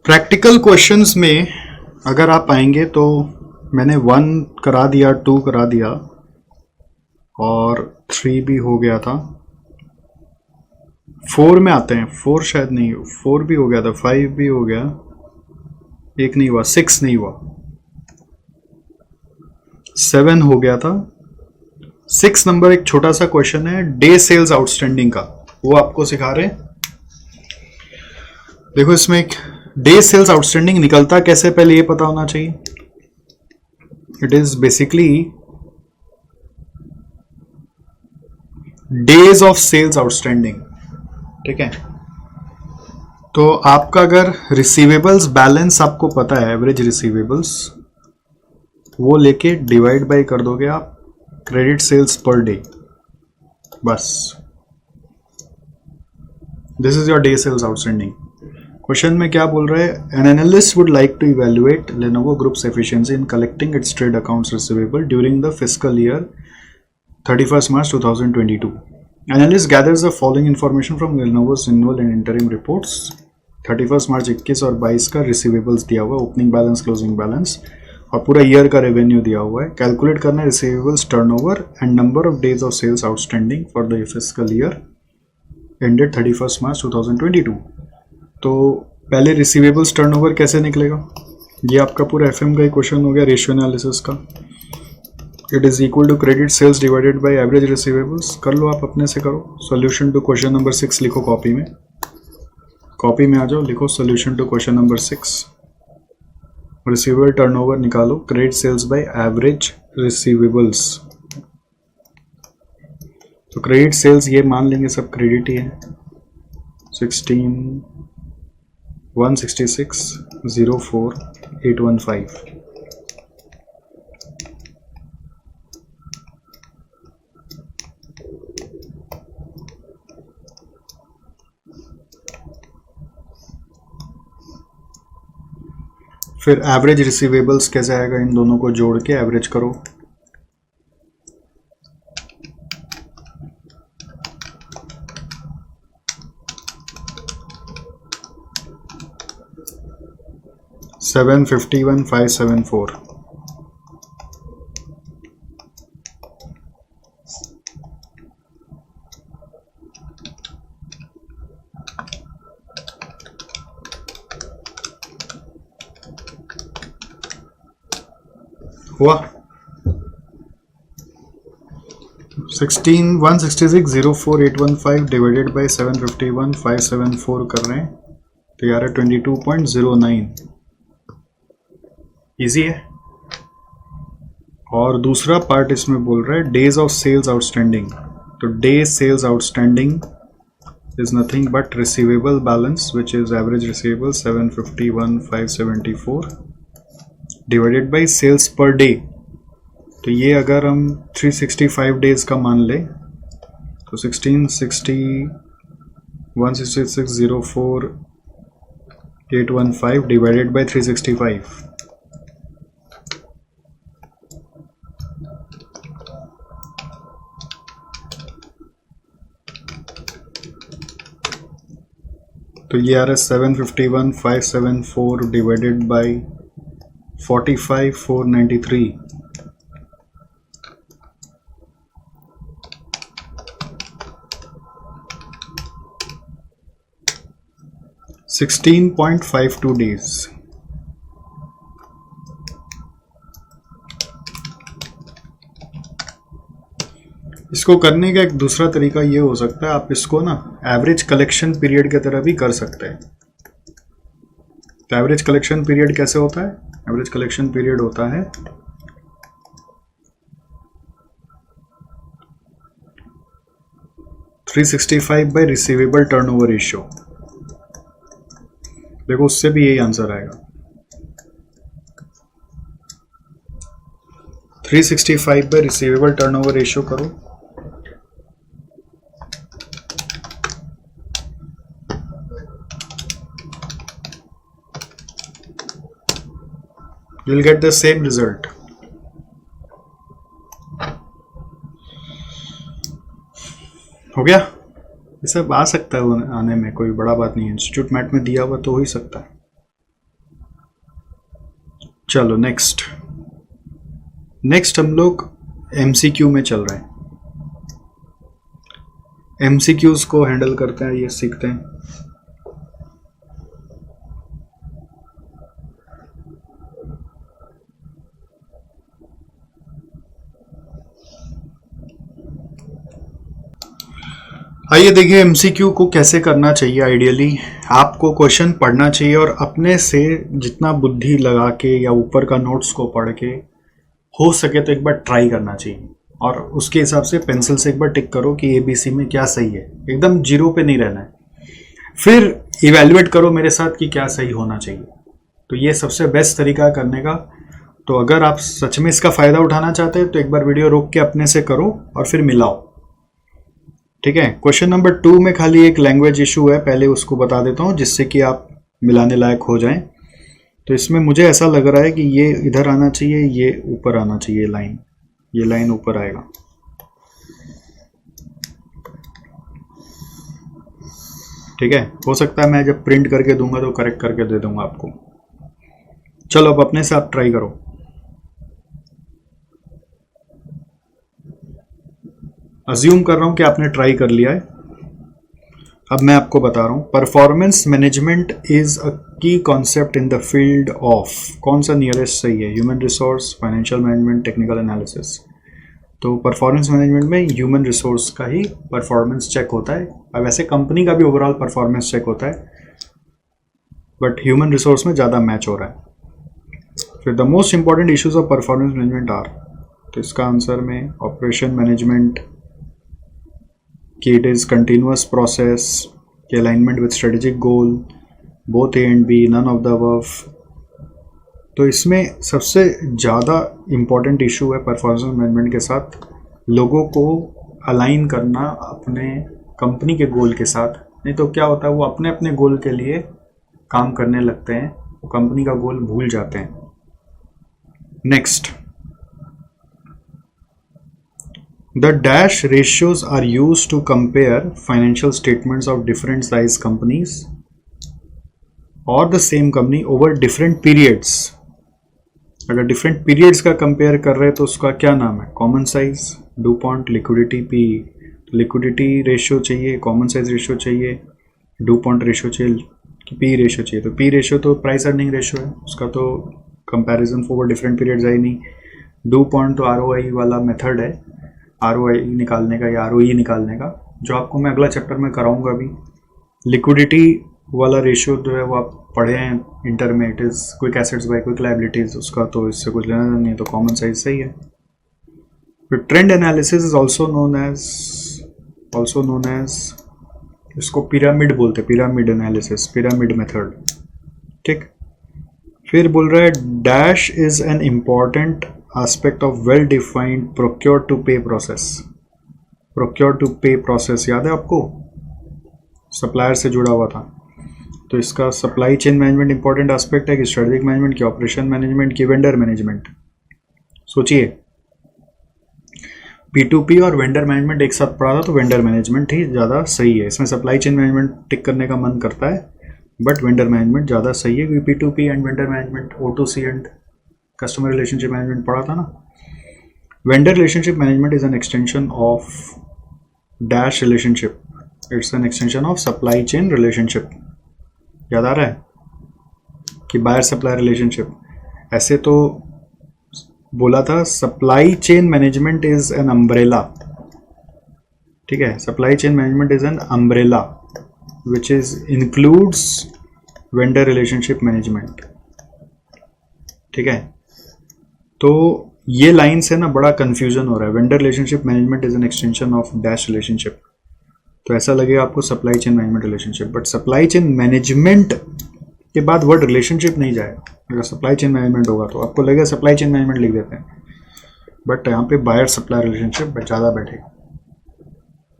Practical questions में अगर आप आएंगे तो मैंने 1 करा दिया, 2 करा दिया और 3 भी हो गया था। 4 में आते हैं, 4 शायद नहीं, 4 भी हो गया था, 5 भी हो गया, एक नहीं हुआ, 6 नहीं हुआ, 7 हो गया था। 6 नंबर एक छोटा सा क्वेश्चन है डे सेल्स आउटस्टैंडिंग का, वो आपको सिखा रहे हैं। देखो इसमें एक डे सेल्स आउटस्टैंडिंग निकलता कैसे, पहले ये पता होना चाहिए। It is basically days of sales outstanding, ठीक है। तो आपका अगर रिसीवेबल्स बैलेंस आपको पता है, एवरेज रिसीवेबल्स, वो लेके डिवाइड बाय कर दोगे आप क्रेडिट सेल्स पर डे, बस। This is your day sales outstanding. Question में क्या बोल रहा है, an analyst would like to evaluate Lenovo Group's efficiency in collecting its trade accounts receivable during the fiscal year 31st March 2022. Analyst gathers the following information from Lenovo's annual and interim reports. 31st March 21 और 22 का receivables दिया हुआ है, opening balance, closing balance और पूरा year का revenue दिया हुआ है। कैलकुलेट करना है receivables turnover and number of days of sales outstanding for the fiscal year ended 31st March 2022। तो पहले रिसीवेबल्स टर्नओवर कैसे निकलेगा, ये आपका पूरा एफएम का ही क्वेश्चन हो गया, रेशियो एनालिसिस का। It is equal to credit sales divided by average receivables. कर लो आप, अपने से करो। सॉल्यूशन टू क्वेश्चन नंबर 6 लिखो कॉपी में, कॉपी में आ जाओ, लिखो solution to question number 6। Receivable turnover निकालो, credit sales by average receivables. तो क्रेडिट सेल्स ये मान लेंगे सब क्रेडिट ही है। 166,04,815। फिर एवरेज रिसीवेबल्स कैसे आएगा, इन दोनों को जोड़ के एवरेज करो। $751,574। हुआ 166,04,815 डिवाइडेड बाई 751,574 कर रहे हैं, तो यार 22.09। इजी है। और दूसरा पार्ट इसमें बोल रहा है डेज ऑफ सेल्स आउटस्टैंडिंग। तो day sales outstanding is nothing but receivable balance which is average receivable 751,574 divided by sales पर डे। तो ये अगर हम 365 डेज का मान ले तो 166,04,815 डिवाइडेड बाई 365। तो ये आ रहा है 751,574 डिवाइडेड बाई 45,493। $16.52 days। इसको करने का एक दूसरा तरीका ये हो सकता है, आप इसको ना एवरेज कलेक्शन पीरियड की तरह भी कर सकते हैं। तो एवरेज कलेक्शन पीरियड कैसे होता है, एवरेज कलेक्शन पीरियड होता है 365 बाई रिसीवेबल टर्नओवर रेशियो। देखो उससे भी यही आंसर आएगा। 365 बाई रिसीवेबल टर्नओवर रेशियो करो, you will get the same result। हो गया। ये सब आ सकता है आने में, कोई बड़ा बात नहीं है। इंस्टीट्यूट मैट में दिया हुआ तो हो ही सकता है। चलो नेक्स्ट हम लोग MCQ में चल रहे हैं। MCQs को हैंडल करते हैं, ये सीखते हैं। आइए देखिए MCQ को कैसे करना चाहिए। आइडियली आपको क्वेश्चन पढ़ना चाहिए और अपने से जितना बुद्धि लगा के या ऊपर का नोट्स को पढ़ के हो सके तो एक बार ट्राई करना चाहिए, और उसके हिसाब से पेंसिल से एक बार टिक करो कि ABC में क्या सही है। एकदम जीरो पे नहीं रहना है। फिर इवेल्युएट करो मेरे साथ कि क्या सही होना चाहिए। तो ये सबसे बेस्ट तरीका है करने का। तो अगर आप सच में इसका फ़ायदा उठाना चाहते हैं तो एक बार वीडियो रोक के अपने से करो और फिर मिलाओ, ठीक है। क्वेश्चन नंबर 2 में खाली एक लैंग्वेज इशू है, पहले उसको बता देता हूँ जिससे कि आप मिलाने लायक हो जाएं। तो इसमें मुझे ऐसा लग रहा है कि ये इधर आना चाहिए, ये ऊपर आना चाहिए लाइन, ये लाइन ऊपर आएगा। ठीक है, हो सकता है मैं जब प्रिंट करके दूंगा तो करेक्ट करके दे दूंगा आपको। चलो अब अपने से आप ट्राई करो। अज्यूम कर रहा हूं कि आपने ट्राई कर लिया है। अब मैं आपको बता रहा हूं, परफॉर्मेंस मैनेजमेंट इज अ की concept in the field of, कौन सा नियरेस्ट सही है, human resource, financial management, technical analysis. तो परफॉर्मेंस मैनेजमेंट में ह्यूमन रिसोर्स का ही परफॉर्मेंस चेक होता है। अब वैसे कंपनी का भी ओवरऑल परफॉर्मेंस चेक होता है, बट ह्यूमन रिसोर्स में ज़्यादा मैच हो रहा है। फिर the most important issues of performance management are, तो इसका आंसर में ऑपरेशन मैनेजमेंट कि इट इज़ कंटिन्यूअस प्रोसेस, कि alignment with strategic goal, both A and B, none of the above. तो इसमें सबसे ज़्यादा इम्पॉर्टेंट इशू है परफॉर्मेंस मैनेजमेंट के साथ लोगों को अलाइन करना अपने कंपनी के गोल के साथ। नहीं तो क्या होता है, वो अपने अपने गोल के लिए काम करने लगते हैं, वो कंपनी का गोल भूल जाते हैं। Next, the dash ratios are used to compare financial statements of different size companies or the same company over different periods। अगर different periods का compare कर रहे हैं तो उसका क्या नाम है, common size, DuPont, liquidity, P। liquidity ratio चाहिए, common size ratio चाहिए, DuPont ratio चाहिए, P ratio चाहिए। तो P ratio तो price earning ratio है, उसका तो comparison for different periods है ही नहीं। DuPont तो ROI वाला मेथड है, ROI निकालने का या ROE निकालने का, जो आपको मैं अगला चैप्टर में कराऊंगा अभी। लिक्विडिटी वाला रेशियो जो है वो आप पढ़े हैं इंटर में, it is quick assets bye quick liabilities, उसका तो इससे कुछ लेना नहीं है, तो कॉमन साइज सही है। फिर trend analysis is also known as इसको पिरामिड बोलते हैं, पिरामिड एनालिसिस, पिरामिड मेथड, ठीक। फिर बोल रहा है dash is an important aspect of well defined procure to pay process। procure to pay process याद है आपको, सप्लायर से जुड़ा हुआ था। तो इसका supply chain management important aspect है कि स्ट्रेटेजिक मैनेजमेंट की, ऑपरेशन मैनेजमेंट की, वेंडर मैनेजमेंट। सोचिए P2P और वेंडर मैनेजमेंट एक साथ पढ़ा था तो वेंडर मैनेजमेंट ही ज़्यादा सही है। इसमें सप्लाई चेन मैनेजमेंट टिक करने का मन करता है, बट वेंडर मैनेजमेंट ज़्यादा सही है क्योंकि P2P and vendor management, O2C and customer relationship management पढ़ा था ना। Vendor relationship management is an extension of dash relationship, it's an extension of supply chain relationship. याद आ रहा है कि बायर सप्लायर रिलेशनशिप, ऐसे तो बोला था supply chain management is an umbrella, ठीक है। Supply chain management is an umbrella which is includes vendor relationship management, ठीक है। तो ये लाइन से ना बड़ा कंफ्यूजन हो रहा है। Vendor relationship management is an extension of dash relationship, तो ऐसा लगेगा आपको supply chain management relationship, but supply chain management के बाद वर्ड रिलेशनशिप नहीं जाएगा। अगर सप्लाई चेन मैनेजमेंट होगा तो आपको लगेगा सप्लाई चेन मैनेजमेंट लिख देते हैं, बट यहाँ पे बायर सप्लायर रिलेशनशिप ज़्यादा बैठेगा।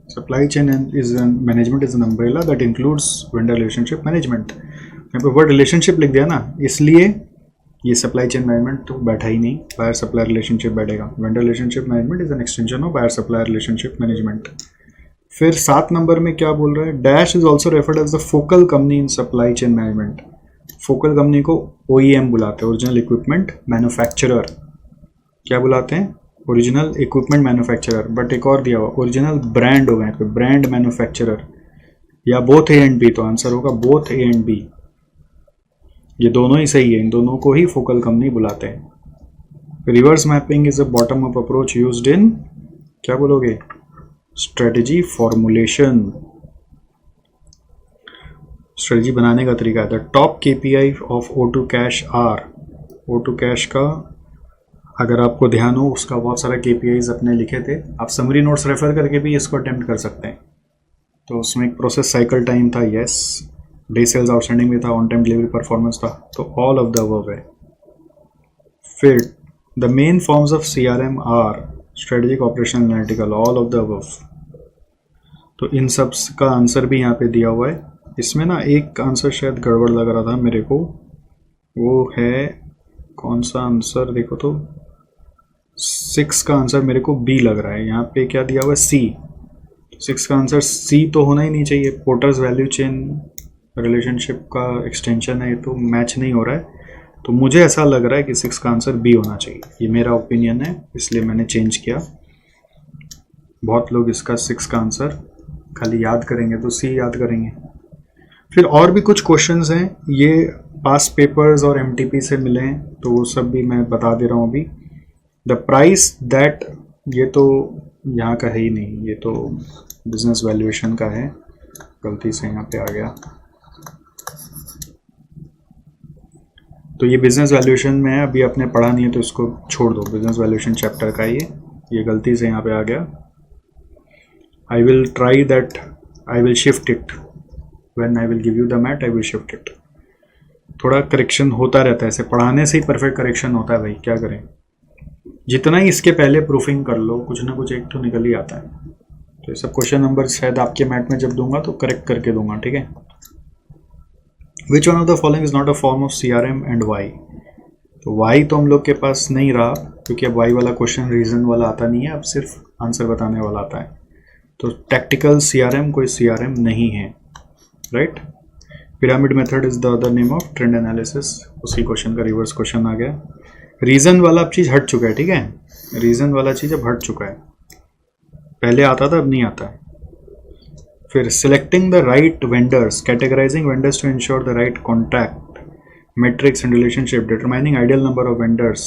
Supply chain is an management is an umbrella that includes vendor relationship management. यहाँ पे वर्ड रिलेशनशिप लिख दिया ना, इसलिए ये सप्लाई चेन मैनेजमेंट तो बैठा ही नहीं, बायर सप्लायर रिलेशनशिप बैठेगा। Vendor relationship management is an extension of buyer supplier relationship management. फिर 7 नंबर में क्या बोल रहा है, dash is also referred as the focal company in supply chain management. Focal company को OEM बुलाते हैं, ओरिजिनल इक्विपमेंट मैन्युफैक्चरर। क्या बुलाते हैं? Original equipment manufacturer. बट एक और दिया हुआ ओरिजिनल ब्रांड होगा यहाँ पे, ब्रांड मैन्युफैक्चरर, या बोथ A एंड B। तो आंसर होगा बोथ A एंड B, ये दोनों ही सही है, इन दोनों को ही फोकल कंपनी बुलाते हैं। Reverse mapping is a bottom up approach used in, क्या बोलोगे? स्ट्रेटेजी फॉर्मुलेशन, स्ट्रेटजी बनाने का तरीका है। The top KPI of O2 cash are, O2 cash का अगर आपको ध्यान हो उसका बहुत सारा KPIs अपने लिखे थे, आप समरी नोट्स रेफर करके भी इसको अटेम्प्ट कर सकते हैं। तो उसमें एक प्रोसेस साइकिल टाइम था, यस, डे सेल्स आउटस्टैंडिंग भी था, ऑन टाइम डिलीवरी परफॉर्मेंस था, तो ऑल ऑफ द अबव है। फिर the main forms of CRM are strategic, operational, analytical, all of the above. तो इन सब का आंसर भी यहाँ पे दिया हुआ है। इसमें ना एक आंसर शायद गड़बड़ लग रहा था मेरे को, वो है कौन सा आंसर, देखो तो 6 का आंसर मेरे को B लग रहा है। यहाँ पे क्या दिया हुआ है? C। 6 का आंसर C तो होना ही नहीं चाहिए, पोर्टर्स वैल्यू चेन रिलेशनशिप का एक्सटेंशन है, ये तो मैच नहीं हो रहा है। तो मुझे ऐसा लग रहा है कि 6 का आंसर B होना चाहिए, ये मेरा ओपिनियन है, इसलिए मैंने चेंज किया। बहुत लोग इसका 6 का आंसर खाली याद करेंगे तो C याद करेंगे। फिर और भी कुछ क्वेश्चंस हैं, ये पास पेपर्स और MTP से मिले हैं, तो वो सब भी मैं बता दे रहा हूँ अभी। द प्राइस दैट, ये तो यहाँ का है ही नहीं, ये तो बिजनेस वैल्यूएशन का है, गलती से यहाँ पे आ गया। तो ये बिजनेस वैल्यूएशन में है, अभी आपने पढ़ा नहीं है तो इसको छोड़ दो, बिजनेस वैल्यूएशन चैप्टर का ये गलती से यहाँ पे आ गया। I will try that, I will shift it when I will give you the mat, I will shift it. थोड़ा करेक्शन होता रहता है, ऐसे पढ़ाने से ही परफेक्ट करेक्शन होता है भाई, क्या करें। जितना ही इसके पहले प्रूफिंग कर लो, कुछ ना कुछ एक तो निकल ही आता है। तो ये सब क्वेश्चन नंबर शायद आपके मैट में जब दूंगा तो करेक्ट करके दूंगा, ठीक है। Which one of the following is not a form of CRM and why? तो वाई तो हम लोग के पास नहीं रहा, क्योंकि अब वाई वाला क्वेश्चन रीजन वाला आता नहीं है, अब सिर्फ आंसर बताने वाला आता है। तो टैक्टिकल CRM कोई CRM नहीं है, right. Pyramid method is the other name of trend analysis, उसी क्वेश्चन का रिवर्स क्वेश्चन आ गया। रीजन वाला अब चीज़ हट चुका है, ठीक है, रीजन वाला चीज़ अब हट चुका है, पहले आता था अब नहीं आता है। फिर selecting the right vendors, categorising vendors to ensure the right contact metrics and relationship, determining ideal number of vendors,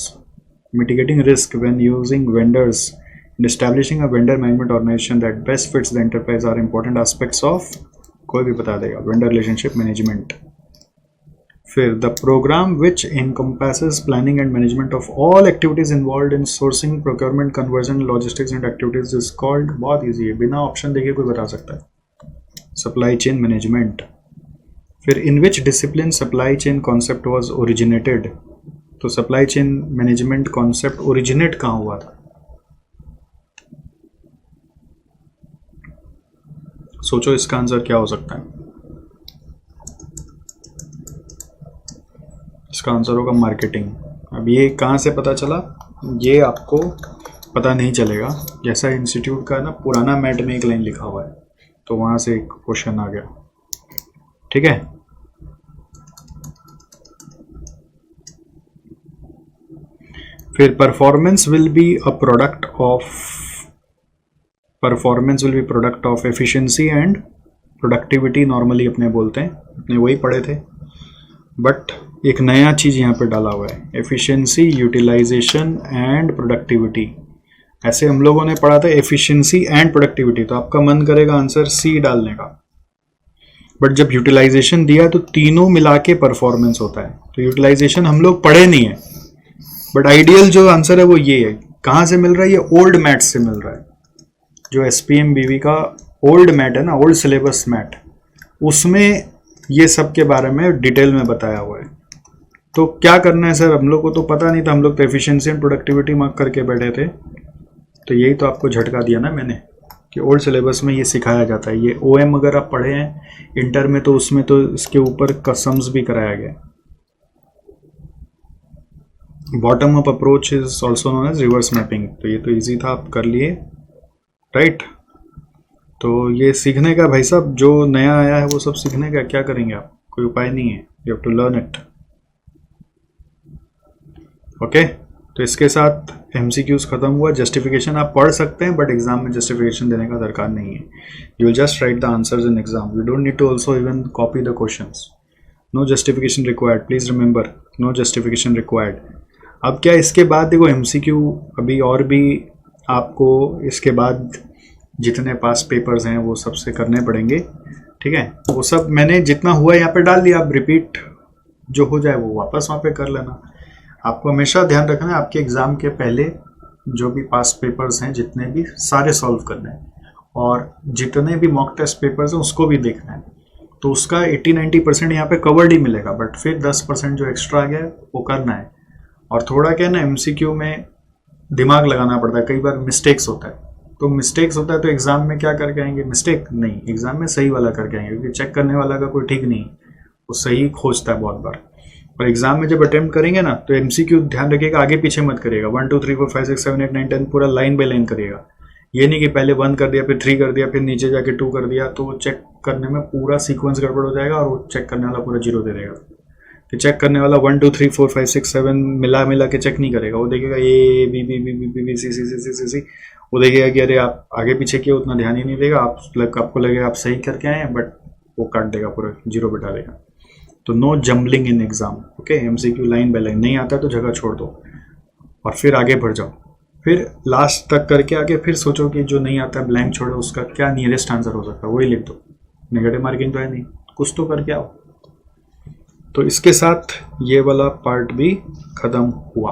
mitigating risk when using vendors, and establishing a vendor management organization that best fits the enterprise are important aspects of, कोई भी बता देगा, vendor relationship management. फिर the program which encompasses planning and management of all activities involved in sourcing, procurement, conversion, logistics and activities is called, बहुत easy है, बिना option देखे कोई बता सकता है, supply chain management. फिर in which discipline supply chain concept was originated? तो supply chain management concept originate कहाँ हुआ था? सोचो इसका आंसर क्या हो सकता है। इसका आंसर होगा मार्केटिंग। अब ये कहाँ से पता चला, ये आपको पता नहीं चलेगा। जैसा इंस्टीट्यूट का ना पुराना मैट में एक लाइन लिखा हुआ है, तो वहां से एक क्वेश्चन आ गया, ठीक है। फिर performance will be product of efficiency and productivity, normally अपने बोलते हैं, अपने वही पढ़े थे, बट एक नया चीज यहाँ पे डाला हुआ है, एफिशिएंसी, यूटिलाइजेशन एंड प्रोडक्टिविटी। ऐसे हम लोगों ने पढ़ा था एफिशिएंसी एंड प्रोडक्टिविटी, तो आपका मन करेगा आंसर C डालने का, बट जब यूटिलाइजेशन दिया तो तीनों मिला के परफॉर्मेंस होता है। तो यूटिलाइजेशन हम लोग पढ़े नहीं है, बट आइडियल जो आंसर है वो ये है। कहाँ से मिल रहा है? ये ओल्ड मैट से मिल रहा है, जो SPM BV का ओल्ड मैट है ना, ओल्ड सिलेबस मैट, उसमें ये सब के बारे में डिटेल में बताया हुआ है। तो क्या करना है सर, हम लोग को तो पता नहीं था, हम लोग तो एफिशिएंसी एंड प्रोडक्टिविटी मार्क करके बैठे थे। तो यही तो आपको झटका दिया ना मैंने, कि ओल्ड सिलेबस में ये सिखाया जाता है। ये OM अगर आप पढ़े हैं इंटर में, तो उसमें तो इसके ऊपर कसम्स भी कराया गया। Bottom up approach is also known as reverse mapping. तो ये तो इजी था, आप कर लिए, राइट। तो ये सीखने का भाई साहब, जो नया आया है वो सब सीखने का, क्या करेंगे आप, कोई उपाय नहीं है, you have to learn it. Okay, तो इसके साथ MCQs खत्म हुआ। जस्टिफिकेशन आप पढ़ सकते हैं बट एग्जाम में जस्टिफिकेशन देने का दरकार नहीं है। You will just write the answers in exam, you don't need to also even copy the questions. No justification required, please remember, no justification required. अब क्या इसके बाद देखो MCQ अभी और भी आपको इसके बाद जितने पास पेपर्स हैं वो सबसे करने पड़ेंगे, ठीक है। वो सब मैंने जितना हुआ यहाँ पे डाल दिया, आप रिपीट जो हो जाए वो वापस वहाँ पे कर लेना। आपको हमेशा ध्यान रखना है आपके एग्ज़ाम के पहले जो भी पास पेपर्स हैं जितने भी सारे सॉल्व करने हैं, और जितने भी मॉक टेस्ट पेपर्स हैं उसको भी देखना है। तो उसका 80-90% यहाँ पे कवर्ड ही मिलेगा, बट फिर 10% जो एक्स्ट्रा आ गया वो करना है। और थोड़ा क्या है ना, MCQ में दिमाग लगाना पड़ता है, कई बार मिस्टेक्स होता है, तो मिस्टेक्स होता है तो एग्ज़ाम में क्या करके आएंगे, मिस्टेक नहीं, एग्ज़ाम में सही वाला करके आएंगे, क्योंकि चेक करने वाला का कोई ठीक नहीं, वो सही खोजता है बहुत बार। और एग्जाम में जब अटेम्प्ट करेंगे ना तो MCQ ध्यान रखिएगा आगे पीछे मत करिएगा, 1 2 3 4 5 6 7 8 9 10 पूरा लाइन बाय लाइन करिएगा। ये नहीं कि पहले 1 कर दिया फिर 3 कर दिया फिर नीचे जाके 2 कर दिया, तो चेक करने में पूरा सीक्वेंस गड़बड़ हो जाएगा और वो चेक करने वाला पूरा 0 दे देगा। कि चेक करने वाला 1 2 3 4 5 6 7 मिला के चेक नहीं करेगा, वो देखेगा ये बी सी, वो देखेगा कि अरे आप आगे पीछे किया, उतना ध्यान ही नहीं देगा, आपको लगेगा आप सही करके आए हैं, बट वो काट देगा, पूरा 0 बिठा देगा। तो no jumbling in exam, okay. MCQ line by line, नहीं आता है तो जगह छोड़ दो और फिर आगे बढ़ जाओ, फिर लास्ट तक करके आगे फिर सोचो कि जो नहीं आता है ब्लैंक छोड़ो, उसका क्या नियरेस्ट आंसर हो सकता है वही लिख दो। नेगेटिव मार्किंग तो है नहीं, कुछ तो करके आओ। तो इसके साथ ये वाला पार्ट भी खत्म हुआ।